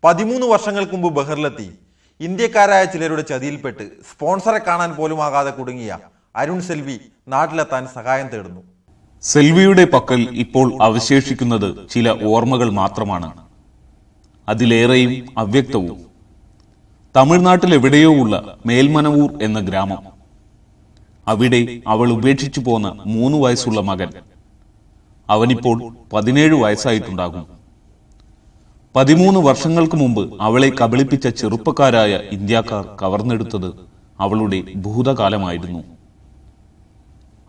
13 വർഷങ്ങൾക്ക് മുമ്പ് ബഹറിലെത്തി ഇന്ത്യക്കാരായ ചിലരുടെ ചതിയിൽപ്പെട്ട് സ്പോൺസറെ കാണാൻ പോലും ആകാതെ കുടുങ്ങിയ അരുൺ സെൽവി നാട്ടിലെത്താൻ സഹായം തേടുന്നു. സെൽവിയുടെ പക്കൽ ഇപ്പോൾ അവശേഷിക്കുന്നത് ചില ഓർമ്മകൾ മാത്രമാണ്. അതിലേറെയും അവ്യക്തവും. തമിഴ്നാട്ടിലെവിടെയോ ഉള്ള മേൽമനവൂർ എന്ന ഗ്രാമം. അവിടെ അവൾ ഉപേക്ഷിച്ചു പോന്ന 3 വയസ്സുള്ള മകൻ. അവനിപ്പോൾ 17 വയസ്സായിട്ടുണ്ടാകും. 13 വർഷങ്ങൾക്ക് മുമ്പ് അവളെ കബളിപ്പിച്ച ചെറുപ്പക്കാരായ ഇന്ത്യക്കാർ കവർന്നെടുത്തത് അവളുടെ ഭൂതകാലമായിരുന്നു.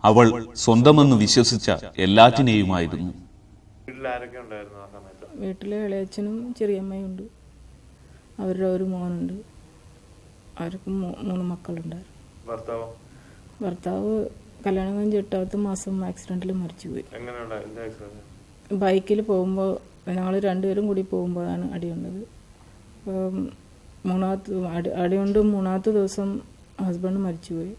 അവൾ സ്വന്തമെന്ന് വിശ്വസിച്ച എല്ലാറ്റിനെയുമായിരുന്നു. വീട്ടിലെ ഇളയച്ചനും ചെറിയമ്മയുണ്ട്. അവരുടെ ഒരു മോനുണ്ട്. അവർക്ക് 3 മക്കളുണ്ടായിരുന്നു. ഭർത്താവ് കല്യാണം കഴിഞ്ഞ് 8ാമത്തെ മാസം ആക്സിഡന്റിൽ മരിച്ചുപോയി. ബൈക്കിൽ പോകുമ്പോൾ ഞങ്ങൾ രണ്ടുപേരും കൂടി പോകുമ്പോഴാണ് അടിയുണ്ടത്. അടിയുണ്ട് 3ാമത്തെ ദിവസം ഹസ്ബൻഡ് മരിച്ചുപോയി.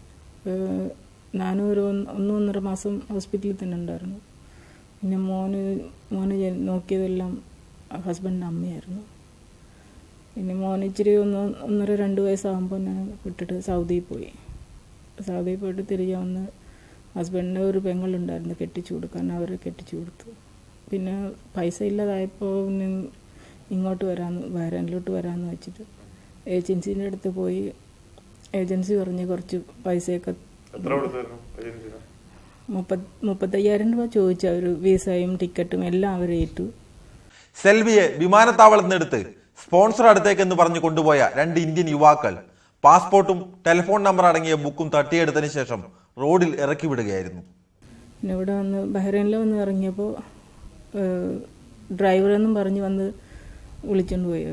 ഞാനും ഒരു 1-1.5 മാസം ഹോസ്പിറ്റലിൽ തന്നെ ഉണ്ടായിരുന്നു. പിന്നെ മോന് നോക്കിയതെല്ലാം ഹസ്ബൻഡിൻ്റെ അമ്മയായിരുന്നു. പിന്നെ മോന് ഇച്ചിരി 1.5-2 വയസ്സാകുമ്പോൾ ഞാൻ വിട്ടിട്ട് സൗദിയിൽ പോയി. സൗദിയിൽ പോയിട്ട് തിരികെ വന്ന് ഹസ്ബൻഡിൻ്റെ ഒരു പെങ്ങളുണ്ടായിരുന്നു കെട്ടിച്ചു കൊടുക്കാൻ. അവരെ കെട്ടിച്ചു കൊടുത്തു. പിന്നെ പൈസ ഇല്ലാതായപ്പോൾ ഇങ്ങോട്ട് വയനാട്ടിലോട്ട് വരാമെന്ന് വെച്ചിട്ട് ഏജൻസീൻ്റെ അടുത്ത് പോയി. ഏജൻസി പറഞ്ഞ് കുറച്ച് പൈസയൊക്കെ 35,000 രൂപ ചോദിച്ചു. അവർ വിസയും ടിക്കറ്റും എല്ലാം അവർ ഏറ്റു. സെൽവിയെ വിമാനത്താവളത്തിൽ നിന്നെടുത്ത് സ്പോൺസർ അടുത്തേക്കെന്ന് പറഞ്ഞു കൊണ്ടുപോയ 2 ഇന്ത്യൻ യുവാക്കൾ പാസ്പോർട്ടും ടെലിഫോൺ നമ്പർ അടങ്ങിയ ബുക്കും തട്ടിയെടുത്തതിന് ശേഷം റോഡിൽ ഇറക്കി വിടുകയായിരുന്നു. പിന്നെ ഇവിടെ വന്ന് ബഹ്റൈനിൽ വന്ന് ഇറങ്ങിയപ്പോൾ ഡ്രൈവറെന്നും പറഞ്ഞ് വന്ന് വിളിച്ചുകൊണ്ട് പോയി.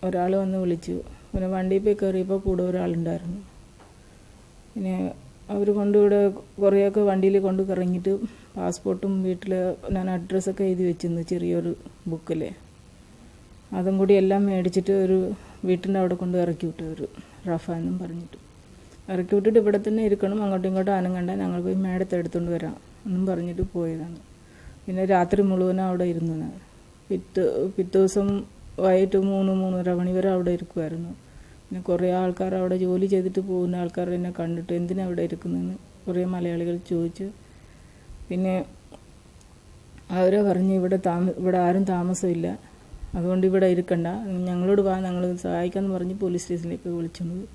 ഒരാൾ വന്ന് വിളിച്ചു. പിന്നെ വണ്ടിയിൽ പോയി കയറിയപ്പോൾ കൂടെ ഒരാളുണ്ടായിരുന്നു. പിന്നെ അവർ കൊണ്ടിവിടെ കുറേയൊക്കെ വണ്ടിയിൽ കൊണ്ട് കറങ്ങിയിട്ട് പാസ്പോർട്ടും വീട്ടിൽ ഞാൻ അഡ്രസ്സൊക്കെ എഴുതി വെച്ചിരുന്നു ചെറിയൊരു ബുക്കിൽ. അതും കൂടി എല്ലാം മേടിച്ചിട്ട് ഒരു വീട്ടിൻ്റെ അവിടെ കൊണ്ട് ഇറക്കി വിട്ടു. ഒരു റഫ എന്നും പറഞ്ഞിട്ട് ഇറക്കി വിട്ടിട്ട് ഇവിടെ തന്നെ ഇരിക്കണം, അങ്ങോട്ടും ഇങ്ങോട്ടും ആനങ്ങണ്ട, ഞങ്ങൾ പോയി മേടത്തെ എടുത്തുകൊണ്ട് വരാം എന്നും പറഞ്ഞിട്ട് പോയതാണ്. പിന്നെ രാത്രി മുഴുവനും അവിടെ ഇരുന്നു. ഞാൻ പിറ്റേ ദിവസം വൈകിട്ട് 3-3:30 മണി വരെ അവിടെ ഇരിക്കുമായിരുന്നു. പിന്നെ കുറേ ആൾക്കാർ അവിടെ ജോലി ചെയ്തിട്ട് പോകുന്ന ആൾക്കാർ എന്നെ കണ്ടിട്ട് എന്തിനാണ് അവിടെ ഇരിക്കുന്നതെന്ന് കുറേ മലയാളികൾ ചോദിച്ചു. പിന്നെ അവരെ പറഞ്ഞ് ഇവിടെ ആരും താമസമില്ല, അതുകൊണ്ട് ഇവിടെ ഇരിക്കണ്ട, ഞങ്ങളോട് വാ, ഞങ്ങൾ സഹായിക്കാമെന്ന് പറഞ്ഞ് പോലീസ് സ്റ്റേഷനിലേക്ക് വിളിച്ചുകൊണ്ട്.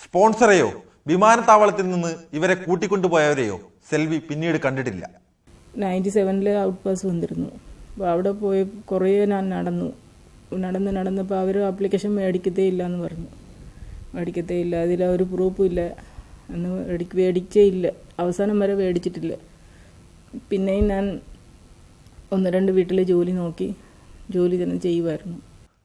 സ്പോൺസറെയോ വിമാനത്താവളത്തിൽ നിന്ന് ഇവരെ കൂട്ടിക്കൊണ്ടുപോയവരെയോ സെൽവി പിന്നീട് കണ്ടിട്ടില്ല. 97 ഔട്ട് പാസ് വന്നിരുന്നു. അപ്പോൾ അവിടെ പോയി കുറേ ഞാൻ നടന്നപ്പോൾ അവർ ആപ്ലിക്കേഷൻ മേടിക്കത്തേ ഇല്ല എന്ന് പറഞ്ഞു. മേടിക്കത്തേ ഇല്ല, അതിലൊരു പ്രൂഫും ഇല്ല എന്ന് മേടിച്ചേ ഇല്ല. അവസാനം വരെ മേടിച്ചിട്ടില്ല. പിന്നെയും ഞാൻ 1-2 വീട്ടിലെ ജോലി തന്നെ ചെയ്യുമായിരുന്നു.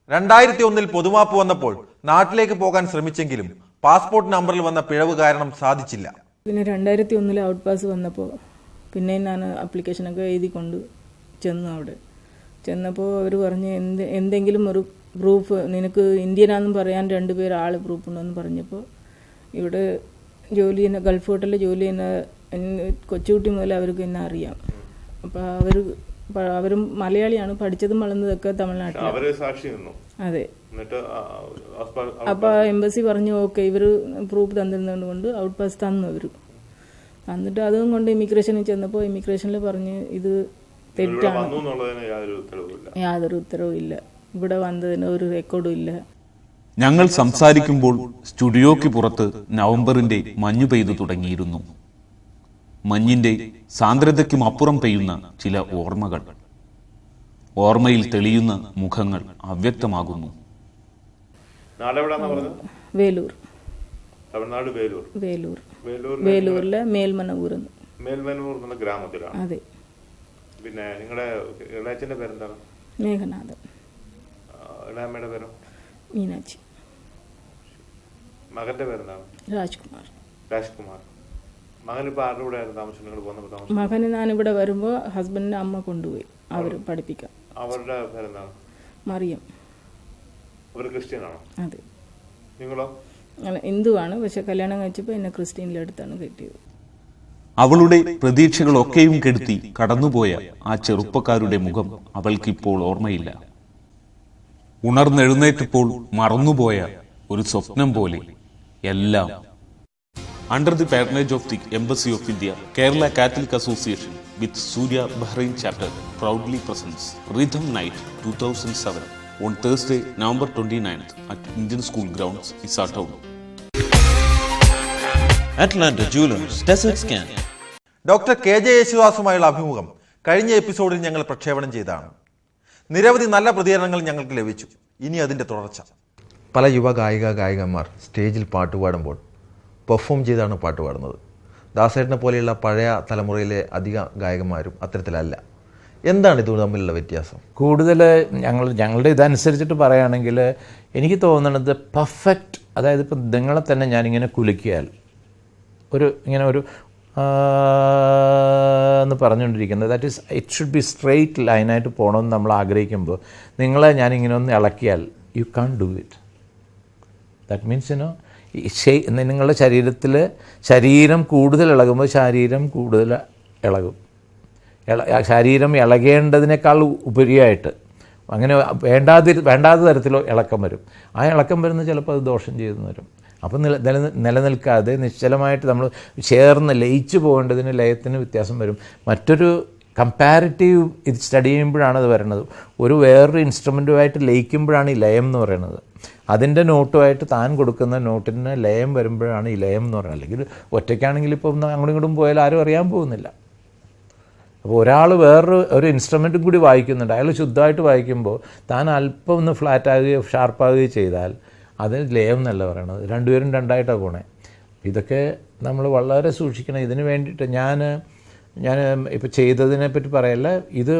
2001 പൊതുമാപ്പ് വന്നപ്പോൾ നാട്ടിലേക്ക് പോകാൻ ശ്രമിച്ചെങ്കിലും പാസ്പോർട്ട് നമ്പറിൽ വന്ന പിഴവ് കാരണം സാധിച്ചില്ല. പിന്നെ 2001 ഔട്ട് പാസ് വന്നപ്പോൾ പിന്നെയും ഞാൻ ആപ്ലിക്കേഷനൊക്കെ എഴുതിക്കൊണ്ട് അവിടെ ചെന്നപ്പോൾ അവർ പറഞ്ഞ് എന്തെങ്കിലും ഒരു പ്രൂഫ്, നിനക്ക് ഇന്ത്യനാണെന്ന് പറയാൻ 2 പേർ ആൾ പ്രൂഫ് ഉണ്ടെന്ന് പറഞ്ഞപ്പോൾ ഇവിടെ ജോലി ചെയ്യുന്ന ഗൾഫ് ഹോട്ടലിൽ ജോലി ചെയ്യുന്ന കൊച്ചുകുട്ടി മുതൽ അവർക്ക് എന്നെ അറിയാം. അപ്പോൾ അവരും മലയാളിയാണ്, പഠിച്ചതും വളർന്നതൊക്കെ തമിഴ്നാട്ടിലാണ്. അതെ. അപ്പോൾ എംബസി പറഞ്ഞു ഓക്കെ, ഇവർ പ്രൂഫ് തന്നിരുന്നത് കൊണ്ട് ഔട്ട് പാസ് തന്നു. അവർ തന്നിട്ട് അതും കൊണ്ട് ഇമിഗ്രേഷനിൽ ചെന്നപ്പോൾ ഇമിഗ്രേഷനിൽ പറഞ്ഞ് ഇത് തെറ്റാണ്, യാതൊരു ഉത്തരവും ഇല്ല, ഇവിടെ വന്നതിന് ഒരു റെക്കോർഡും ഇല്ല. ഞങ്ങൾ സംസാരിക്കുമ്പോൾ സ്റ്റുഡിയോയ്ക്ക് പുറത്ത് നവംബറിന്റെ മഞ്ഞു പെയ്തു തുടങ്ങിയിരുന്നു. മഞ്ഞിന്റെ സാന്ദ്രതയ്ക്കും അപ്പുറം പെയ്യുന്ന ചില ഓർമ്മകൾ. ഓർമ്മയിൽ തെളിയുന്ന മുഖങ്ങൾ അവ്യക്തമാകുന്നു. വേലൂർ. വേലൂരിലെ മേൽമനവൂർ എന്ന ഗ്രാമത്തിലാണ്. അതെ. പിന്നെ നിങ്ങളുടെ ഇളയച്ചന്റെ പേരെന്താണ്? മേഘനാഥൻ. ഇളയമ്മയുടെ പേരോ? മീനാക്ഷി. മകന്റെ പേരെന്താണ്? രാജ്കുമാർ. മകനിപ്പോ ആരുടെ കൂടെ താമസിച്ചു? മകന് ഞാനിവിടെ വരുമ്പോൾ ഹസ്ബൻഡിന്റെ അമ്മ കൊണ്ടുപോയി അവർ പഠിപ്പിക്കാം. അവരുടെ പേരെന്താണ്? മറിയം. അവർ ക്രിസ്ത്യനാണോ? അതെ. നിങ്ങളോ? ഹിന്ദുവാണ്, പക്ഷെ കല്യാണം കഴിച്ചപ്പോൾ എന്നെ ക്രിസ്ത്യനിലെടുത്താണ് കെട്ടിയത്. അവളുടെ പ്രതീക്ഷകളൊക്കെയും കെടുത്തി കടന്നുപോയ ആ ചെറുപ്പക്കാരുടെ മുഖം അവൾക്കിപ്പോൾ ഓർമ്മയില്ല. ഉണർന്നെഴുന്നേറ്റപ്പോൾ മറന്നുപോയ ഒരു സ്വപ്നം പോലെ എല്ലാം. Under the patronage of the embassy of India, Kerala Catholic association with Surya Bahrain chapter proudly presents Rhythm Night 2007 on Thursday, November 29th at Indian School Grounds, Issa Town. Atlanta Jewelers Desert Scan. Doctor K J യേശുദാസുമായുള്ള അഭിമുഖം കഴിഞ്ഞ എപ്പിസോഡിൽ ഞങ്ങൾ പ്രക്ഷേപണം ചെയ്തതാണ്. നിരവധി നല്ല പ്രതികരണങ്ങൾ ഞങ്ങൾക്ക് ലഭിച്ചു. ഇനി അതിൻ്റെ തുടർച്ച. പല യുവ ഗായികമാർ സ്റ്റേജിൽ പാട്ട് പാടുമ്പോൾ പെർഫോം ചെയ്താണ് പാട്ട് പാടുന്നത്. ദാസേട്ടനെ പോലെയുള്ള പഴയ തലമുറയിലെ അധിക ഗായകന്മാരും അത്തരത്തിലല്ല. എന്താണ് ഇത് തമ്മിലുള്ള വ്യത്യാസം? കൂടുതൽ ഞങ്ങളുടെ ഇതനുസരിച്ചിട്ട് പറയുകയാണെങ്കിൽ എനിക്ക് തോന്നുന്നത് പെർഫെക്റ്റ്, അതായത് ഇപ്പം നിങ്ങളെ തന്നെ ഞാനിങ്ങനെ കുലുക്കിയാൽ ഇങ്ങനെ ഒരു എന്ന് പറഞ്ഞുകൊണ്ടിരിക്കുന്നത്, that is it should be straight ലൈനായിട്ട് പോകണമെന്ന് നമ്മൾ ആഗ്രഹിക്കുമ്പോൾ നിങ്ങളെ ഞാനിങ്ങനെ ഒന്ന് ഇളക്കിയാൽ you can do it. That means നിങ്ങളുടെ ശരീരം കൂടുതൽ ഇളകുമ്പോൾ ശരീരം കൂടുതൽ ഇളകും. ശരീരം ഇളകേണ്ടതിനേക്കാൾ ഉപരിയായിട്ട് അങ്ങനെ വേണ്ടാത്ത തരത്തിലോ ഇളക്കം വരും. ആ ഇളക്കം വരുന്നത് ചിലപ്പോൾ അത് ദോഷം ചെയ്തെന്ന് വരും. അപ്പം നിലനിൽക്കാതെ നിശ്ചലമായിട്ട് നമ്മൾ ചേർന്ന് ലയിച്ചു പോകേണ്ടതിന് ലയത്തിന് വ്യത്യാസം വരും. മറ്റൊരു കമ്പാരിറ്റീവ് ഇത് സ്റ്റഡി ചെയ്യുമ്പോഴാണ് അത് വരുന്നത്. വേറൊരു ഇൻസ്ട്രുമെൻറ്റുമായിട്ട് ലയിക്കുമ്പോഴാണ് ഈ ലയം എന്ന് പറയുന്നത്. അതിൻ്റെ നോട്ടുമായിട്ട് താൻ കൊടുക്കുന്ന നോട്ടിന് ലയം വരുമ്പോഴാണ് ഈ ലയം എന്ന് പറയുന്നത്. അല്ലെങ്കിൽ ഒറ്റയ്ക്കാണെങ്കിൽ ഇപ്പോൾ അങ്ങോട്ടും ഇങ്ങോട്ടും പോയാൽ ആരും അറിയാൻ പോകുന്നില്ല. അപ്പോൾ ഒരാൾ വേറൊരു ഇൻസ്ട്രുമെൻറ്റും കൂടി വായിക്കുന്നുണ്ട്, അയാൾ ശുദ്ധമായിട്ട് വായിക്കുമ്പോൾ താൻ അല്പം ഒന്ന് ഫ്ലാറ്റാകുകയോ ഷാർപ്പാകുകയോ ചെയ്താൽ അത് ലയം എന്നല്ല പറയണത്. രണ്ടുപേരും രണ്ടായിട്ടാണ് പോണേ. ഇതൊക്കെ നമ്മൾ വളരെ സൂക്ഷിക്കണം. ഇതിന് വേണ്ടിയിട്ട് ഞാൻ ഇപ്പോൾ ചെയ്തതിനെ പറ്റി പറയല്ല, ഇത്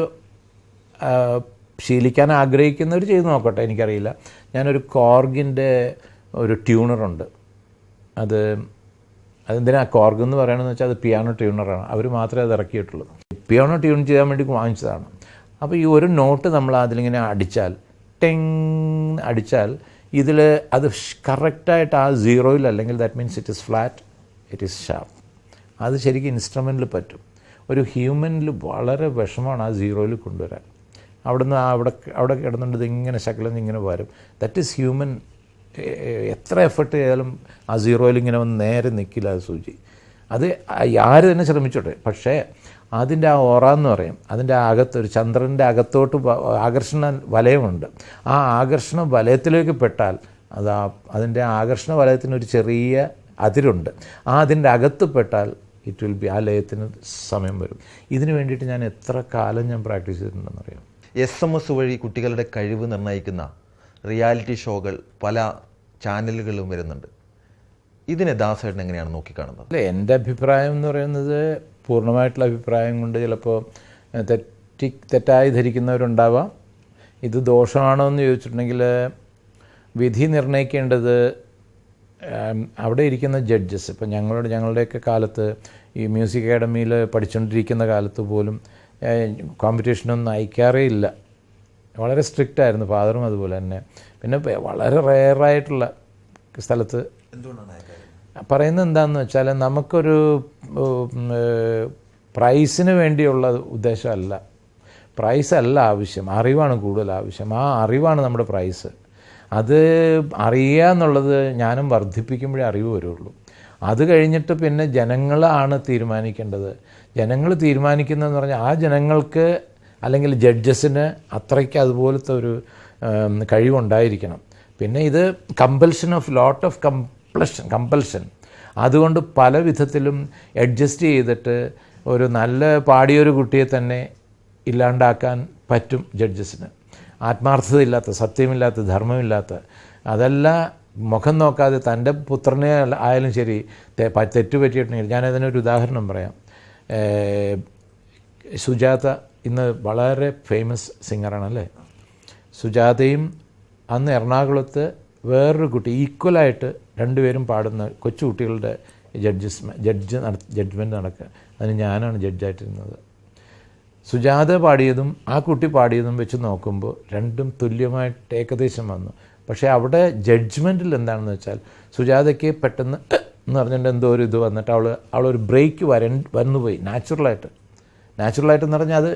ശീലിക്കാൻ ആഗ്രഹിക്കുന്നവർ ചെയ്ത് നോക്കട്ടെ, എനിക്കറിയില്ല. ഞാനൊരു കോർഗിൻ്റെ ഒരു ട്യൂണറുണ്ട്. അതെന്തിനാ കോർഗ് എന്ന് പറയണമെന്ന് വെച്ചാൽ അത് പിയാനോ ട്യൂണറാണ്. അവർ മാത്രമേ അത് ഇറക്കിയിട്ടുള്ളൂ. പിയാനോ ട്യൂൺ ചെയ്യാൻ വേണ്ടി വാങ്ങിച്ചതാണ്. അപ്പോൾ ഈ ഒരു നോട്ട് നമ്മൾ അതിലിങ്ങനെ അടിച്ചാൽ അടിച്ചാൽ അത് കറക്റ്റായിട്ട് ആ സീറോയിൽ, അല്ലെങ്കിൽ that means it is flat, it is sharp. അത് ശരിക്കും ഇൻസ്ട്രുമെൻറ്റിൽ പറ്റും. ഒരു ഹ്യൂമനിൽ വളരെ വിഷമമാണ് ആ സീറോയിൽ കൊണ്ടുവരാൻ. അവിടെ കിടന്നുകൊണ്ട് ഇങ്ങനെ ശകലം ഇങ്ങനെ വരും. That is human. എത്ര എഫർട്ട് ചെയ്താലും ആ സീറോയിൽ ഇങ്ങനെ വന്ന് നേരെ നിൽക്കില്ല ആ സൂചി. അത് ആര് തന്നെ ശ്രമിച്ചോട്ടെ. പക്ഷേ അതിൻ്റെ ആ ഓറ എന്ന് പറയും, അതിൻ്റെ ഒരു ചന്ദ്രൻ്റെ അകത്തോട്ട് ആകർഷണ വലയമുണ്ട്. ആ ആകർഷണ വലയത്തിലേക്ക് പെട്ടാൽ അതിൻ്റെ ആകർഷണ വലയത്തിനൊരു ചെറിയ അതിരുണ്ട്. അതിൻ്റെ അകത്ത് പെട്ടാൽ ഇറ്റ് വിൽ ബി, ആ ലയത്തിന് സമയം വരും. ഇതിന് വേണ്ടിയിട്ട് ഞാൻ എത്ര കാലം ഞാൻ പ്രാക്ടീസ് ചെയ്തിട്ടുണ്ടെന്നറിയാം. SMS വഴി കുട്ടികളുടെ കഴിവ് നിർണ്ണയിക്കുന്ന റിയാലിറ്റി ഷോകൾ പല ചാനലുകളിലും വരുന്നുണ്ട്. ഇതിനെ ദാസേട്ടൻ എങ്ങനെയാണ് നോക്കിക്കാണുന്നത്? അല്ല, എൻ്റെ അഭിപ്രായം എന്ന് പറയുന്നത് പൂർണ്ണമായിട്ടുള്ള അഭിപ്രായം കൊണ്ട് ചിലപ്പോൾ തെറ്റായി ധരിക്കുന്നവരുണ്ടാവാം. ഇത് ദോഷമാണോ എന്ന് ചോദിച്ചിട്ടുണ്ടെങ്കിൽ വിധി നിർണ്ണയിക്കേണ്ടത് അവിടെ ഇരിക്കുന്ന ജഡ്ജസ്. ഇപ്പം ഞങ്ങളുടെയൊക്കെ കാലത്ത് ഈ മ്യൂസിക് അക്കാഡമിയിൽ പഠിച്ചുകൊണ്ടിരിക്കുന്ന കാലത്ത് പോലും കോമ്പറ്റീഷനൊന്നും അയക്കാറേ ഇല്ല. വളരെ സ്ട്രിക്റ്റ് ആയിരുന്നു ഫാദറും അതുപോലെ തന്നെ. പിന്നെ വളരെ റെയറായിട്ടുള്ള സ്ഥലത്ത് പറയുന്നത് എന്താണെന്ന് വെച്ചാൽ നമുക്കൊരു പ്രൈസിന് വേണ്ടിയുള്ള ഉദ്ദേശമല്ല, പ്രൈസല്ല ആവശ്യം, അറിവാണ് കൂടുതൽ ആവശ്യം. ആ അറിവാണ് നമ്മുടെ പ്രൈസ്. അത് അറിയുക എന്നുള്ളത് ജ്ഞാനം വർദ്ധിപ്പിക്കുമ്പോഴേ അറിവ് വരുള്ളൂ. അത് കഴിഞ്ഞിട്ട് പിന്നെ ജനങ്ങളാണ് തീരുമാനിക്കേണ്ടത്. ജനങ്ങൾ തീരുമാനിക്കുന്നതെന്ന് പറഞ്ഞാൽ ആ ജനങ്ങൾക്ക് അല്ലെങ്കിൽ ജഡ്ജസിന് അത്രയ്ക്ക് അതുപോലത്തെ ഒരു കഴിവുണ്ടായിരിക്കണം. പിന്നെ ഇത് ലോട്ട് ഓഫ് കമ്പൽഷൻ. അതുകൊണ്ട് പല വിധത്തിലും അഡ്ജസ്റ്റ് ചെയ്തിട്ട് ഒരു നല്ല പാടിയൊരു കുട്ടിയെ തന്നെ ഇല്ലാണ്ടാക്കാൻ പറ്റും ജഡ്ജസിന്. ആത്മാർത്ഥതയില്ലാത്ത, സത്യമില്ലാത്ത, ധർമ്മമില്ലാത്ത, അതല്ല മുഖം നോക്കാതെ തൻ്റെ പുത്രനെ ആയാലും ശരി തെറ്റ് പറ്റിയിട്ടുണ്ടെങ്കിൽ, ഞാനതിനൊരു ഉദാഹരണം പറയാം. സുജാത ഇന്ന് വളരെ ഫേമസ് സിംഗറാണല്ലേ. സുജാതയും അന്ന് എറണാകുളത്ത് വേറൊരു കുട്ടി ഈക്വലായിട്ട് രണ്ടുപേരും പാടുന്ന കൊച്ചു കുട്ടികളുടെ ജഡ്ജ്മെൻറ്റ് നടക്കുക. അതിന് ഞാനാണ് ജഡ്ജായിട്ടിരുന്നത്. സുജാത പാടിയതും ആ കുട്ടി പാടിയതും വെച്ച് നോക്കുമ്പോൾ രണ്ടും തുല്യമായിട്ട് ഏകദേശം വന്നു. പക്ഷേ അവിടെ ജഡ്ജ്മെൻറ്റിൽ എന്താണെന്ന് വെച്ചാൽ സുജാതയ്ക്ക് പെട്ടെന്ന് എന്ന് പറഞ്ഞിട്ട് എന്തോ ഒരു ഇത് വന്നിട്ട് അവളൊരു ബ്രേക്ക് വന്നുപോയി നാച്ചുറലായിട്ടെന്ന് പറഞ്ഞാൽ അത്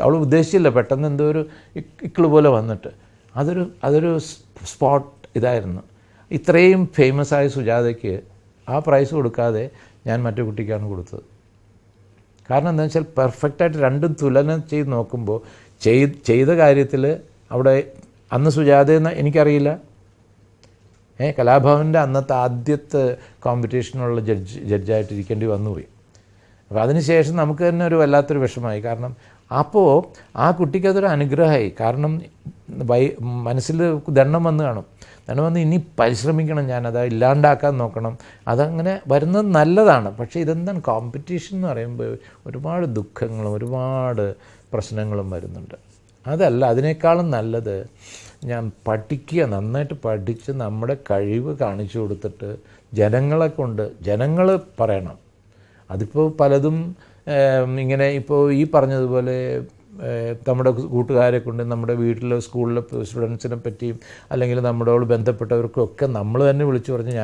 അവൾ ഉദ്ദേശിച്ചില്ല. പെട്ടെന്ന് എന്തോ ഒരു ഇക്കിള് പോലെ വന്നിട്ട് അതൊരു സ്പോട്ട് ഇതായിരുന്നു. ഇത്രയും ഫേമസ് ആയ സുജാതയ്ക്ക് ആ പ്രൈസ് കൊടുക്കാതെ ഞാൻ മറ്റു കുട്ടിക്കാണ് കൊടുത്തത്. കാരണം എന്താണെന്ന് വെച്ചാൽ പെർഫെക്റ്റായിട്ട് രണ്ടും തുലനം ചെയ്ത് നോക്കുമ്പോൾ ചെയ്ത കാര്യത്തിൽ അവിടെ അന്ന് സുജാതയെന്ന് എനിക്കറിയില്ല. കലാഭവൻ്റെ അന്നത്തെ ആദ്യത്തെ കോമ്പറ്റീഷനുള്ള ജഡ്ജായിട്ട് ഇരിക്കേണ്ടി വന്നുപോയി. അപ്പോൾ അതിനുശേഷം നമുക്ക് തന്നെ ഒരു വല്ലാത്തൊരു വിഷമമായി. കാരണം അപ്പോൾ ആ കുട്ടിക്കതൊരു അനുഗ്രഹമായി. കാരണം മനസ്സിൽ ദണ്ണം വന്ന് കാണും. ദണ്ണം വന്ന് ഇനി പരിശ്രമിക്കണം, ഞാനത് ഇല്ലാണ്ടാക്കാൻ നോക്കണം. അതങ്ങനെ വരുന്നത് നല്ലതാണ്. പക്ഷേ ഇതെന്താണ് കോമ്പറ്റീഷൻ എന്ന് പറയുമ്പോൾ ഒരുപാട് ദുഃഖങ്ങളും ഒരുപാട് പ്രശ്നങ്ങളും വരുന്നുണ്ട്. അതല്ല, അതിനേക്കാളും നല്ലത് ഞാൻ പഠിക്കുക, നന്നായിട്ട് പഠിച്ച് നമ്മുടെ കഴിവ് കാണിച്ചു കൊടുത്തിട്ട് ജനങ്ങൾ പറയണം. അതിപ്പോൾ പലതും ഇങ്ങനെ ഇപ്പോൾ ഈ പറഞ്ഞതുപോലെ നമ്മുടെ കൂട്ടുകാരെ കൊണ്ട് നമ്മുടെ വീട്ടിലെ സ്കൂളിലെ സ്റ്റുഡൻസിനെ പറ്റിയും അല്ലെങ്കിൽ നമ്മളോട് ബന്ധപ്പെട്ടവർക്കൊക്കെ നമ്മൾ തന്നെ വിളിച്ചു പറഞ്ഞ്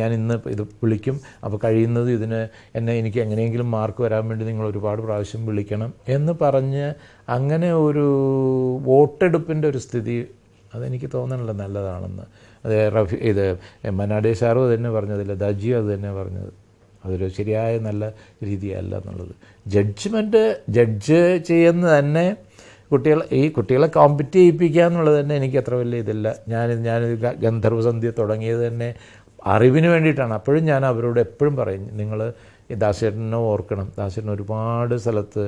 ഞാൻ ഇന്ന് ഇത് വിളിക്കും, അപ്പോൾ കഴിയുന്നത് എനിക്ക് എങ്ങനെയെങ്കിലും മാർക്ക് വരാൻ വേണ്ടി നിങ്ങൾ ഒരുപാട് പ്രാവശ്യം വിളിക്കണം എന്ന് പറഞ്ഞ് അങ്ങനെ ഒരു വോട്ടെടുപ്പിൻ്റെ ഒരു സ്ഥിതി അതെനിക്ക് തോന്നണില്ല നല്ലതാണെന്ന്. ഇത് മനാഡേ സാറും അത് തന്നെ പറഞ്ഞതില്ല, ദജിയും അത് തന്നെ പറഞ്ഞത്. അതൊരു ശരിയായ നല്ല രീതിയല്ല എന്നുള്ളത്. ജഡ്ജ് ചെയ്യുന്ന തന്നെ കുട്ടികളെ കോമ്പറ്റ് ചെയ്യിപ്പിക്കുക എന്നുള്ളത് തന്നെ എനിക്ക് അത്ര വലിയ ഇതില്ല. ഞാൻ ഗന്ധർവസന്ധ്യ തുടങ്ങിയത് തന്നെ അറിവിന് വേണ്ടിയിട്ടാണ്. അപ്പോഴും ഞാൻ അവരോട് എപ്പോഴും പറയും, നിങ്ങൾ ഈ ദാസേട്ടനെ ഓർക്കണം. ദാസേട്ടൻ ഒരുപാട് സ്ഥലത്ത്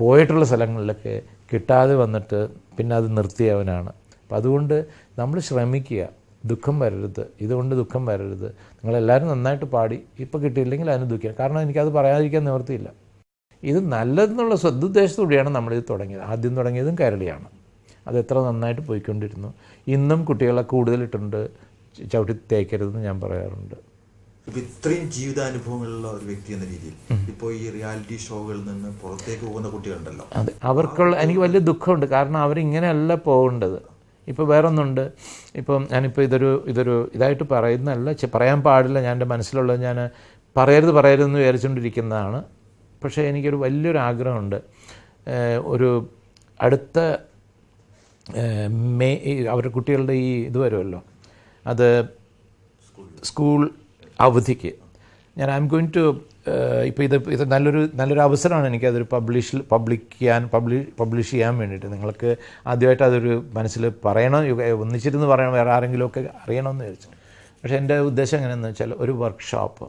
പോയിട്ടുള്ള സ്ഥലങ്ങളിലൊക്കെ കിട്ടാതെ വന്നിട്ട് പിന്നെ അത് നിർത്തിയവനാണ്. അപ്പം അതുകൊണ്ട് നമ്മൾ ശ്രമിക്കുക, ദുഃഖം വരരുത്, ഇതുകൊണ്ട് ദുഃഖം വരരുത്. നിങ്ങളെല്ലാവരും നന്നായിട്ട് പാടി, ഇപ്പോൾ കിട്ടിയില്ലെങ്കിൽ അതിന് ദുഃഖിക്കാം. കാരണം എനിക്കത് പറയാതിരിക്കാൻ നിവൃത്തിയില്ല. ഇത് നല്ലതെന്നുള്ള സദുദ്ദേശത്തോടെയാണ് നമ്മളിത് തുടങ്ങിയത്. ആദ്യം തുടങ്ങിയതും കരളിയാണ്. അത് എത്ര നന്നായിട്ട് പോയിക്കൊണ്ടിരുന്നു. ഇന്നും കുട്ടികളെ കൂടുതലിട്ടുണ്ട് ചവിട്ടി തേക്കരുതെന്ന് ഞാൻ പറയാറുണ്ട്. ഇപ്പം ഇത്രയും ജീവിതാനുഭവങ്ങളുള്ള ഒരു വ്യക്തി എന്ന രീതിയിൽ ഇപ്പോൾ ഈ റിയാലിറ്റി ഷോകളിൽ നിന്ന് പുറത്തേക്ക് പോകുന്ന കുട്ടികളുണ്ടല്ലോ, അതെ, എനിക്ക് വലിയ ദുഃഖമുണ്ട്. കാരണം അവരിങ്ങനെയല്ല പോകേണ്ടത്. ഇപ്പോൾ വേറൊന്നുണ്ട്. ഇപ്പം ഞാനിപ്പോൾ ഇതായിട്ട് പറയുന്നതല്ല, പറയാൻ പാടില്ല, ഞാൻ എൻ്റെ മനസ്സിലുള്ളത് ഞാൻ പറയരുതെന്ന് വിചാരിച്ചുകൊണ്ടിരിക്കുന്നതാണ്. പക്ഷേ എനിക്കൊരു വലിയൊരു ആഗ്രഹമുണ്ട്. ഒരു അടുത്ത അവരുടെ കുട്ടികളുടെ ഈ ഇത് വരുമല്ലോ, അത് സ്കൂൾ അവധിക്ക് ഞാൻ ഐ എം ഗോയിങ് ടു ഇപ്പോൾ ഇത് നല്ലൊരു അവസരമാണ് എനിക്കതൊരു പബ്ലിഷ് ചെയ്യാൻ വേണ്ടിയിട്ട്. നിങ്ങൾക്ക് ആദ്യമായിട്ട് അതൊരു മനസ്സിൽ പറയണം, ഒന്നിച്ചിരുന്ന് പറയണം, വേറെ ആരെങ്കിലുമൊക്കെ അറിയണമെന്ന് വിചാരിച്ചു. പക്ഷേ എൻ്റെ ഉദ്ദേശം എങ്ങനെയാണെന്ന് വെച്ചാൽ ഒരു വർക്ക്ഷോപ്പ്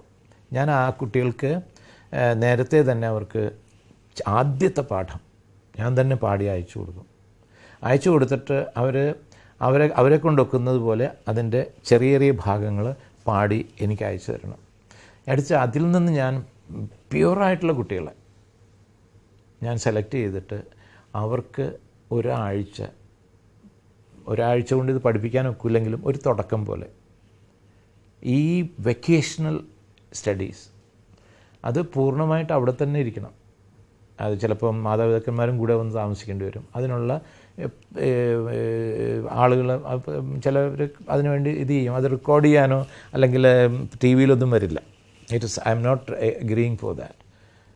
ഞാൻ ആ കുട്ടികൾക്ക് നേരത്തെ തന്നെ അവർക്ക് ആദ്യത്തെ പാഠം ഞാൻ തന്നെ പാടി അയച്ചു കൊടുത്തിട്ട് അവരെ കൊണ്ടൊക്കുന്നത് പോലെ അതിൻ്റെ ചെറിയ ഭാഗങ്ങൾ പാടി എനിക്ക് അയച്ചു തരണം. അതിൽ നിന്ന് ഞാൻ പ്യുവറായിട്ടുള്ള കുട്ടികളെ ഞാൻ സെലക്ട് ചെയ്തിട്ട് അവർക്ക് ഒരാഴ്ച കൊണ്ട് ഇത് പഠിപ്പിക്കാൻ ഒക്കില്ലെങ്കിലും ഒരു തുടക്കം പോലെ ഈ വെക്കേഷണൽ സ്റ്റഡീസ് അത് പൂർണ്ണമായിട്ട് അവിടെ തന്നെ ഇരിക്കണം. അത് ചിലപ്പം മാതാപിതാക്കന്മാരും കൂടെ വന്ന് താമസിക്കേണ്ടി വരും. അതിനുള്ള ആളുകൾ ചിലവർ അതിനുവേണ്ടി ഇത് ചെയ്യും. അത് റെക്കോർഡ് ചെയ്യാനോ അല്ലെങ്കിൽ ടി വിയിലൊന്നും വരില്ല. I am not agreeing for that.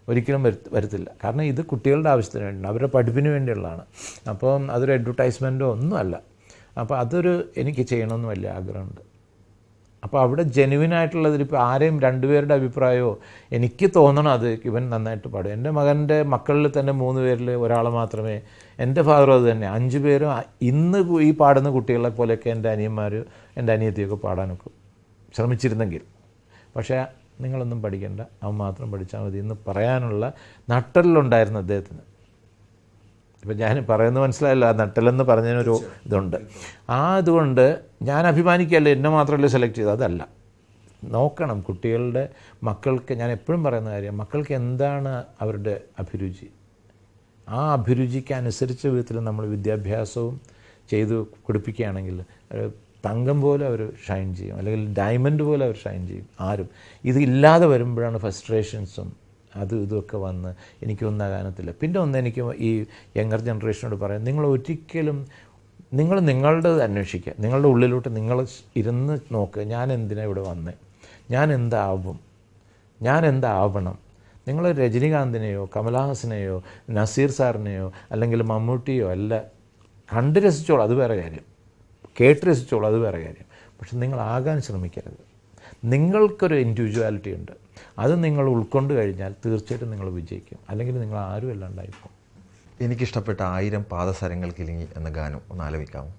ഒരിക്കലും വരത്തില്ല. കാരണം ഇത് കുട്ടികളുടെ ആവശ്യത്തിന് വേണ്ടിയാണ്, അവരുടെ പഠിപ്പിന് വേണ്ടിയുള്ളതാണ്. അപ്പം അതൊരു അഡ്വർടൈസ്മെൻറ്റോ ഒന്നുമല്ല. അപ്പോൾ എനിക്ക് ചെയ്യണമെന്ന് വലിയ ആഗ്രഹമുണ്ട്. അപ്പോൾ അവിടെ ജെനുവിനായിട്ടുള്ളതിൽ ഇപ്പോൾ ആരെയും രണ്ടുപേരുടെ അഭിപ്രായമോ എനിക്ക് തോന്നണം അത് ഇവൻ നന്നായിട്ട് പാടും. എൻ്റെ മക്കളിൽ തന്നെ 3 പേരിൽ ഒരാളെ മാത്രമേ, എൻ്റെ ഫാദറും അത് തന്നെ, 5 പേരും ഇന്ന് ഈ പാടുന്ന കുട്ടികളെ പോലെയൊക്കെ എൻ്റെ അനിയത്തിയൊക്കെ പാടാനൊക്കെ ശ്രമിച്ചിരുന്നെങ്കിൽ. പക്ഷേ നിങ്ങളൊന്നും പഠിക്കേണ്ട, അവൻ മാത്രം പഠിച്ചാൽ മതി എന്ന് പറയാനുള്ള നട്ടലുണ്ടായിരുന്നു അദ്ദേഹത്തിന്. ഇപ്പം ഞാൻ പറയുന്നത് മനസ്സിലായല്ലോ, ആ നട്ടലെന്ന് പറഞ്ഞതിനൊരു ഇതുണ്ട്. അതുകൊണ്ട് ഞാൻ അഭിമാനിക്കുകയല്ല എന്നെ മാത്രമല്ലേ സെലക്ട് ചെയ്തത്, അതല്ല. നോക്കണം കുട്ടികളുടെ മക്കൾക്ക്. ഞാൻ എപ്പോഴും പറയുന്ന കാര്യം, മക്കൾക്ക് എന്താണ് അവരുടെ അഭിരുചി, ആ അഭിരുചിക്ക് അനുസരിച്ച വിധത്തിൽ നമ്മൾ വിദ്യാഭ്യാസവും ചെയ്ത് കൊടുപ്പിക്കുകയാണെങ്കിൽ തങ്കം പോലെ അവർ ഷൈൻ ചെയ്യും, അല്ലെങ്കിൽ ഡയമണ്ട് പോലെ അവർ ഷൈൻ ചെയ്യും. ഇതില്ലാതെ വരുമ്പോഴാണ് ഫ്രസ്ട്രേഷൻസും ഇതൊക്കെ വന്ന് എനിക്കൊന്നാകാനത്തില്ല. പിന്നെ എനിക്ക് ഈ യങ്ങർ ജനറേഷനോട് പറയാം, നിങ്ങൾ നിങ്ങളുടെ അന്വേഷിക്കുക, നിങ്ങളുടെ ഉള്ളിലോട്ട് നിങ്ങൾ ഇരുന്ന് നോക്കുക. ഞാൻ എന്തിനാണ് ഇവിടെ വന്നേ, ഞാൻ എന്താവണം. നിങ്ങൾ രജനീകാന്തിനെയോ കമലഹാസനെയോ നസീർ സാറിനെയോ അല്ലെങ്കിൽ മമ്മൂട്ടിയോ അല്ല കണ്ട് രസിച്ചോളൂ, അത് വേറെ കാര്യം. കേട്ട് രസിച്ചോളൂ, അത് വേറെ കാര്യം. പക്ഷെ നിങ്ങളാകാൻ ശ്രമിക്കരുത്. നിങ്ങൾക്കൊരു ഇൻഡിവിജ്വാലിറ്റി ഉണ്ട്, അത് നിങ്ങൾ ഉൾക്കൊണ്ട് കഴിഞ്ഞാൽ തീർച്ചയായിട്ടും നിങ്ങൾ വിജയിക്കും. അല്ലെങ്കിൽ നിങ്ങൾ ആരും അല്ലാണ്ടായിപ്പോൾ. എനിക്കിഷ്ടപ്പെട്ട 1000 പാദസരങ്ങൾ കിലുങ്ങി എന്ന ഗാനം ഒന്ന് ആലപിക്കാമോ?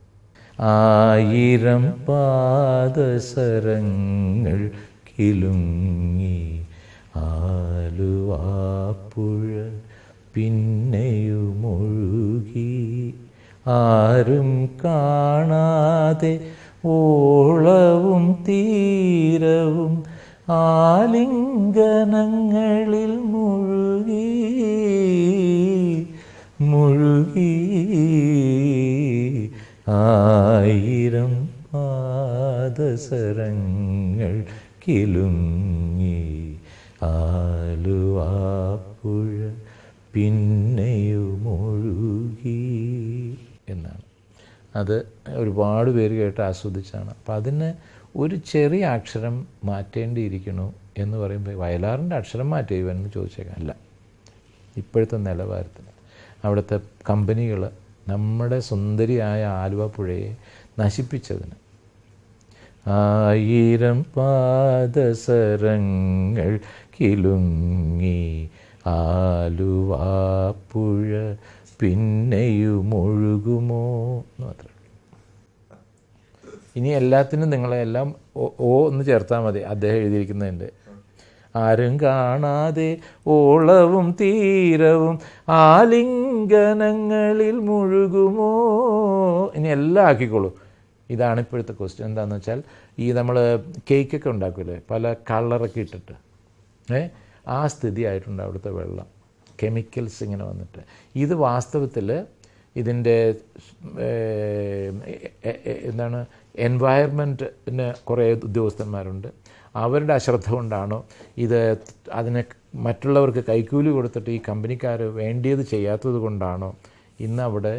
1000 പാദസരങ്ങൾ കിലുങ്ങി ആലുവാപ്പുഴ പിന്നെയുമൊഴുകി, ആരും കാണാതെ ഓളവും തീരവും ആലിംഗനങ്ങളിൽ മുഴുകി മുഴുകി. 1000 പാദസരങ്ങൾ കിലുങ്ങി ആലുവാപ്പുഴ പിന്നെയുമൊഴുകി എന്നാണ്. അത് ഒരുപാട് പേര് കേട്ട് ആസ്വദിച്ചാണ്. അപ്പം അതിന് ഒരു ചെറിയ അക്ഷരം മാറ്റേണ്ടിയിരിക്കണു എന്ന് പറയുമ്പോൾ വയലാറിൻ്റെ അക്ഷരം മാറ്റുമോ എന്ന് ചോദിച്ചേക്കാം. അല്ല, ഇപ്പോഴത്തെ നിലവാരത്തിന് അവിടുത്തെ കമ്പനികൾ നമ്മുടെ സുന്ദരിയായ ആലുവ പുഴയെ നശിപ്പിച്ചതിന് 1000 പാദസരങ്ങൾ കിലുങ്ങി ആലുവാപ്പുഴ പിന്നെയുമൊഴുകുമോ എന്ന് മാത്രമേ. ഇനി എല്ലാത്തിനും നിങ്ങളെല്ലാം ഓ എന്ന് ചേർത്താൽ മതി. അദ്ദേഹം എഴുതിയിരിക്കുന്നതിൻ്റെ ആരും കാണാതെ ഓളവും തീരവും ആലിംഗനങ്ങളിൽ മുഴുകുമോ. ഇനി എല്ലാം ആക്കിക്കോളൂ. ഇതാണ് ഇപ്പോഴത്തെ ക്വസ്റ്റ്യൻ. എന്താണെന്ന് വെച്ചാൽ ഈ നമ്മൾ കേക്കൊക്കെ ഉണ്ടാക്കില്ലേ, പല കളറൊക്കെ ഇട്ടിട്ട് ആ സ്ഥിതി ആയിട്ടുണ്ട് അവിടുത്തെ വെള്ളം. കെമിക്കൽസ് ഇങ്ങനെ വന്നിട്ട്. ഇത് വാസ്തവത്തിൽ ഇതിൻ്റെ എന്താണ് എൻവയറമെൻറ്റിന് കുറേ ഉദ്യോഗസ്ഥന്മാരുണ്ട്. അവരുടെ അശ്രദ്ധ കൊണ്ടാണോ ഇത് അതിനെ മറ്റുള്ളവർക്ക് കൈക്കൂലി കൊടുത്തിട്ട് ഈ കമ്പനിക്കാർ വേണ്ടിയത് ചെയ്യാത്തത് കൊണ്ടാണോ ഇന്ന് അവിടെ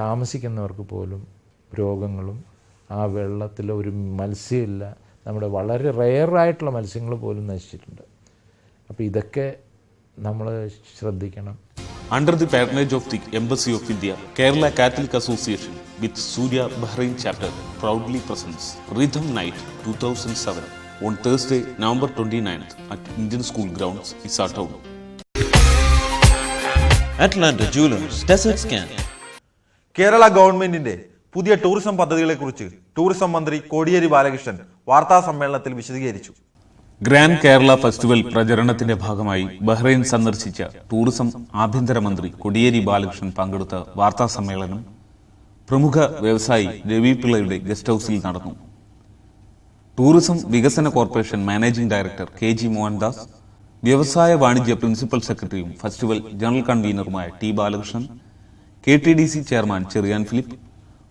താമസിക്കുന്നവർക്ക് പോലും രോഗങ്ങളും ആ വെള്ളത്തിൽ ഒരു മത്സ്യമില്ല, നമ്മുടെ വളരെ റെയറായിട്ടുള്ള മത്സ്യങ്ങൾ പോലും നശിച്ചിട്ടുണ്ട്. അപ്പോൾ ഇതൊക്കെ നമ്മൾ ശ്രദ്ധിക്കണം. Under the patronage of the Embassy of India, Kerala Catholic Association with Surya Bahrain Chapter proudly presents Rhythm Night 2007 on Thursday, November 29th at Indian School Grounds, Issa Town. Atlanta Jewelers Desert Scan. Kerala ഗവൺമെന്റിന്റെ പുതിയ tourism പദ്ധതികളെക്കുറിച്ച് tourism മന്ത്രി കോടിയേരി ബാലകൃഷ്ണൻ വാർത്താ സമ്മേളനത്തിൽ വിശദീകരിച്ചു. Grand Kerala festival പ്രചരണത്തിന്റെ ഭാഗമായി Bahrain സന്ദർശിച്ച tourism ആഭ്യന്തരമന്ത്രി കോടിയേരി ബാലകൃഷ്ണൻ പങ്കെടുത്ത വാർത്താ സമ്മേളനം പ്രമുഖ വ്യവസായി രവി പിള്ളയുടെ ഗസ്റ്റ് ഹൌസിൽ നടന്നു. ടൂറിസം വികസന corporation managing director KG Mohandas, വ്യവസായ വാണിജ്യ പ്രിൻസിപ്പൽ സെക്രട്ടറിയും ഫെസ്റ്റിവൽ ജനറൽ കൺവീനറുമായ T Balakrishnan, KTDC chairman Cherian Philip,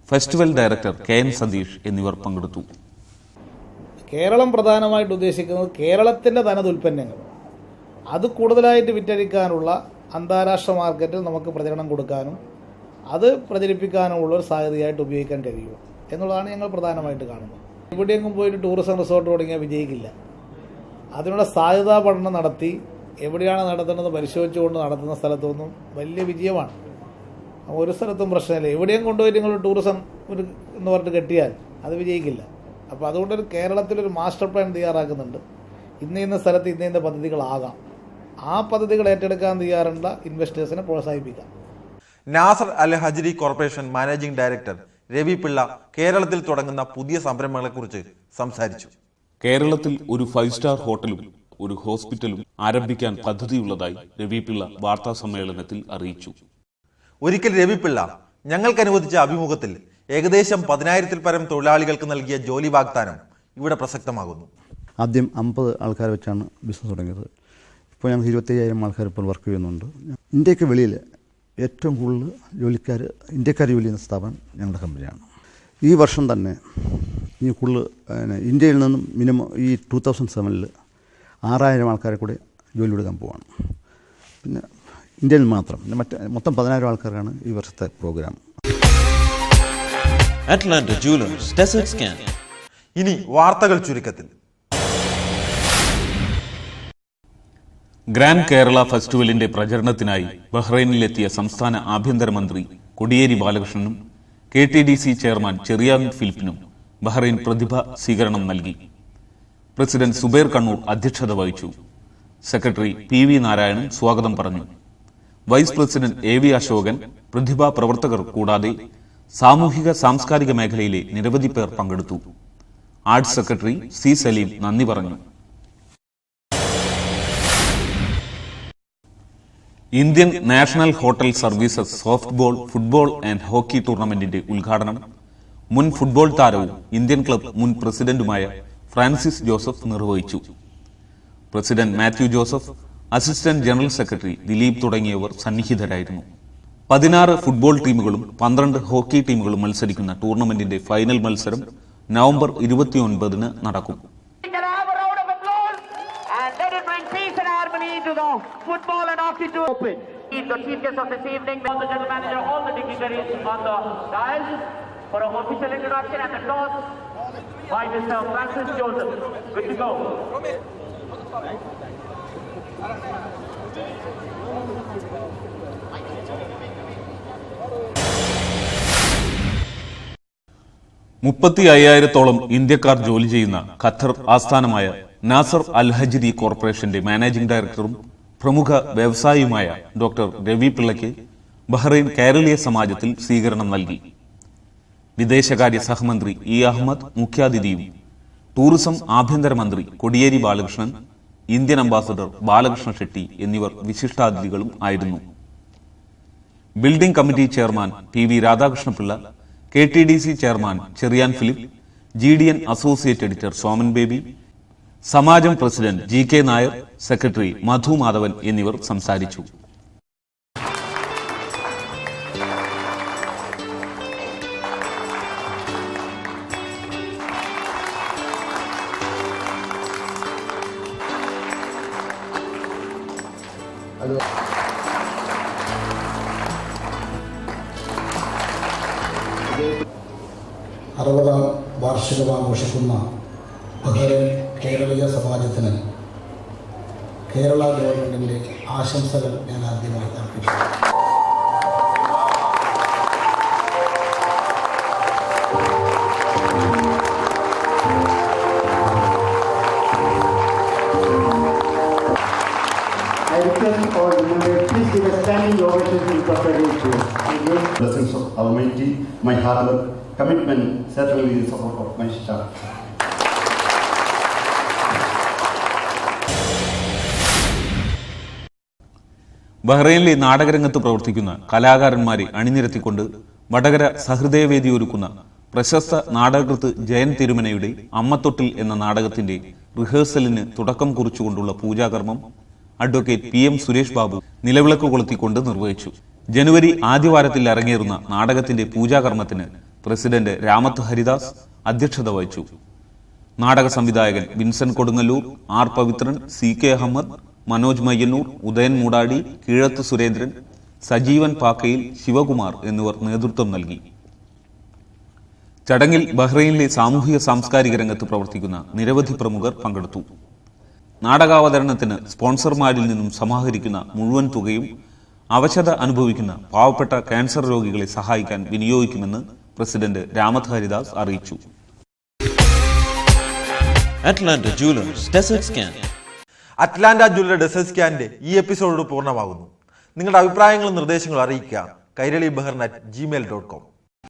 festival director KN Satheesh എന്നിവർ പങ്കെടുത്തു. കേരളം പ്രധാനമായിട്ട് ഉദ്ദേശിക്കുന്നത് കേരളത്തിൻ്റെ തനത് ഉൽപ്പന്നങ്ങൾ അത് കൂടുതലായിട്ട് വിറ്റഴിക്കാനുള്ള അന്താരാഷ്ട്ര മാർക്കറ്റിൽ നമുക്ക് പ്രചരണം കൊടുക്കാനും അത് പ്രചരിപ്പിക്കാനുമുള്ള ഒരു സാധ്യതയായിട്ട് ഉപയോഗിക്കാൻ കഴിയുമോ എന്നുള്ളതാണ് ഞങ്ങൾ പ്രധാനമായിട്ട് കാണുന്നത്. എവിടെയെങ്കിലും പോയിട്ട് ടൂറിസം റിസോർട്ട് തുടങ്ങിയാൽ വിജയിക്കില്ല. അതിനുള്ള സാധ്യതാ പഠനം നടത്തി എവിടെയാണ് നടത്തുന്നത് പരിശോധിച്ചുകൊണ്ട് നടത്തുന്ന സ്ഥലത്തൊന്നും വലിയ വിജയമാണ്. ഒരു സ്ഥലത്തും പ്രശ്നമില്ല. എവിടെയും കൊണ്ടുപോയിട്ട് നിങ്ങൾ ടൂറിസം എന്ന് പറഞ്ഞിട്ട് കെട്ടിയാൽ അത് വിജയിക്കില്ല. അപ്പോൾ അതുകൊണ്ടൊരു കേരളത്തിലൊരു മാസ്റ്റർ പ്ലാൻ തയ്യാറാക്കുന്നുണ്ട്. ഇന്ന സ്ഥലത്ത് ഇന്ന പദ്ധതികളാകാം. ആ പദ്ധതികൾ ഏറ്റെടുക്കാൻ തയ്യാറുള്ള ഇൻവെസ്റ്റേഴ്സിനെ പ്രോത്സാഹിപ്പിക്കാം. Nasser Al Hajri corporation managing director Ravi Pillai കേരളത്തിൽ തുടങ്ങുന്ന പുതിയ സംരംഭങ്ങളെക്കുറിച്ച് സംസാരിച്ചു. കേരളത്തിൽ ഒരു 5 സ്റ്റാർ ഹോട്ടലും ഒരു ഹോസ്പിറ്റലും ആരംഭിക്കാൻ പദ്ധതിയുള്ളതായി രവി പിള്ള വാർത്താ സമ്മേളനത്തിൽ അറിയിച്ചു. ഒരിക്കൽ രവി പിള്ള ഞങ്ങൾക്ക് അനുവദിച്ച അഭിമുഖത്തിൽ ഏകദേശം 10,000-ൽ പരം തൊഴിലാളികൾക്ക് നൽകിയ ജോലി വാഗ്ദാനം ഇവിടെ പ്രസക്തമാകുന്നു. ആദ്യം 50 ആൾക്കാരെ വെച്ചാണ് ബിസിനസ് തുടങ്ങിയത്. ഇപ്പോൾ ഞങ്ങൾക്ക് 25,000 ആൾക്കാർ ഇപ്പോൾ വർക്ക് ചെയ്യുന്നുണ്ട്. ഇന്ത്യക്ക് വെളിയിൽ ഏറ്റവും കൂടുതൽ ഇന്ത്യക്കാർ ജോലി ചെയ്യുന്ന സ്ഥാപനം ഞങ്ങളുടെ കമ്പനിയാണ്. ഈ വർഷം തന്നെ ഈ കൂടുതൽ ഇന്ത്യയിൽ നിന്നും മിനിമം ഈ 2007 6,000 ആൾക്കാരെ കൂടി ജോലി കൊടുക്കാൻ പോവാണ്. പിന്നെ ഇന്ത്യയിൽ മാത്രം മൊത്തം 10,000 ആൾക്കാരാണ് ഈ വർഷത്തെ programme. Atlanta Jewelers Desert Scan. ഇനി വാർത്തകൾ ചുരുക്കത്തിൽ. ഗ്രാൻഡ് കേരള ഫെസ്റ്റിവലിന്റെ പ്രചരണത്തിനായി ബഹ്റൈനിലെത്തിയ സംസ്ഥാന ആഭ്യന്തരമന്ത്രി കൊടിയേരി ബാലകൃഷ്ണനും KTDC ചെയർമാൻ ചെറിയാൻ ഫിലിപ്പിനും ബഹ്റൈൻ പ്രതിഭ സ്വീകരണം നൽകി. പ്രസിഡന്റ് സുബൈർ കണ്ണൂർ അധ്യക്ഷത വഹിച്ചു. സെക്രട്ടറി PV നാരായണൻ സ്വാഗതം പറഞ്ഞു. വൈസ് പ്രസിഡന്റ് AV അശോകൻ, പ്രതിഭാ പ്രവർത്തകർ കൂടാതെ സാമൂഹിക സാംസ്കാരിക മേഖലയിലെ നിരവധി പേർ പങ്കെടുത്തു. ആർട്സ് സെക്രട്ടറി C സലീം നന്ദി പറഞ്ഞു. Indian national hotel services softball, football and hockey ടൂർണമെന്റിന്റെ ഉദ്ഘാടനം മുൻ ഫുട്ബോൾ താരവും ഇന്ത്യൻ ക്ലബ് മുൻ പ്രസിഡന്റുമായ ഫ്രാൻസിസ് ജോസഫ് നിർവഹിച്ചു. President Mathew Joseph, assistant general secretary Dileep തുടങ്ങിയവർ സന്നിഹിതരായിരുന്നു. 16 ഫുട്ബോൾ ടീമുകളും 12 ഹോക്കി ടീമുകളും മത്സരിക്കുന്ന ടൂർണമെന്റിന്റെ ഫൈനൽ മത്സരം നവംബർ 29 നടക്കും. Football and hockey to open. The chief guest of this evening, the general manager, all the dignitaries on the dais for an official introduction at the toss by Mr. Francis Joseph. Good to go. 35,000-ഓളം ഇന്ത്യക്കാർ ജോലി ചെയ്യുന്ന Qatar ആസ്ഥാനമായ Nasar Al ഹജ്രി കോർപ്പറേഷന്റെ managing ഡയറക്ടറും പ്രമുഖ വ്യവസായിയുമായ doctor Ravi പിള്ളയ്ക്ക് Bahrain കേരളീയ സമാജത്തിൽ സ്വീകരണം നൽകി. വിദേശകാര്യ സഹമന്ത്രി E. അഹമ്മദ് മുഖ്യാതിഥിയും ടൂറിസം ആഭ്യന്തരമന്ത്രി കൊടിയേരി ബാലകൃഷ്ണൻ, ഇന്ത്യൻ അംബാസഡർ ബാലകൃഷ്ണ ഷെട്ടി എന്നിവർ വിശിഷ്ടാതിഥികളും ആയിരുന്നു. Building committee chairman PV Radhakrishnapillai, KTDC chairman Cherian Philip, GDN associate editor Soman Baby, Samajam president GK Nair, secretary Madhu Madhavan എന്നിവർ സംസാരിച്ചു. അറുപതാം വാർഷികം ആഘോഷിക്കുന്ന ബഹ്റൈൻ കേരളീയ സമാജത്തിന് കേരള ഗവൺമെൻറ്റിൻ്റെ ആശംസകൾ ഞാൻ ആദ്യമായി അർപ്പിക്കുന്നു. Blessings of Almighty, my hard work, commitment, certainly the support of my staff. ബഹ്റൈനിലെ നാടകരംഗത്ത് പ്രവർത്തിക്കുന്ന കലാകാരന്മാരെ അണിനിരത്തിക്കൊണ്ട് വടകര സഹൃദയവേദി ഒരുക്കുന്ന പ്രശസ്ത നാടകകൃത്ത് ജയൻ തിരുമനയുടെ അമ്മത്തൊട്ടിൽ എന്ന നാടകത്തിന്റെ റിഹേഴ്സലിന് തുടക്കം കുറിച്ചുകൊണ്ടുള്ള പൂജാകർമ്മം അഡ്വക്കേറ്റ് PM സുരേഷ് ബാബു നിലവിളക്ക് കൊളുത്തിക്കൊണ്ട് നിർവഹിച്ചു. ജനുവരി ആദ്യവാരത്തിൽ അരങ്ങേറുന്ന നാടകത്തിന്റെ പൂജാകർമ്മത്തിന് പ്രസിഡന്റ് രാമത്ത് ഹരിദാസ് അധ്യക്ഷത വഹിച്ചു. നാടക സംവിധായകൻ വിൻസെന്റ് കൊടുങ്ങല്ലൂർ, R. പവിത്രൻ, CK അഹമ്മദ്, മനോജ് മയ്യന്നൂർ, ഉദയൻ മൂടാടി, കീഴത്ത് സുരേന്ദ്രൻ, സജീവൻ പാക്കയിൽ, ശിവകുമാർ എന്നിവർ നേതൃത്വം നൽകി. ചടങ്ങിൽ ബഹ്റൈനിലെ സാമൂഹിക സാംസ്കാരിക രംഗത്ത് പ്രവർത്തിക്കുന്ന നിരവധി പ്രമുഖർ പങ്കെടുത്തു. നാടകാവതരണത്തിന് സ്പോൺസർമാരിൽ നിന്നും സമാഹരിക്കുന്ന മുഴുവൻ തുകയും അവശത അനുഭവിക്കുന്ന പാവപ്പെട്ട ക്യാൻസർ രോഗികളെ സഹായിക്കാൻ വിനിയോഗിക്കുമെന്ന് പ്രസിഡന്റ് രാമത്ത് ഹരിദാസ് അറിയിച്ചു. Atlanta Jewelers Desert Scan. Atlanta jewellery desert സ്കാനിന്റെ ഈ എപ്പിസോഡ് പൂർണ്ണമാകുന്നു. നിങ്ങളുടെ അഭിപ്രായങ്ങളും നിർദ്ദേശങ്ങളും അറിയിക്കുക. kairali bahran@gmail.com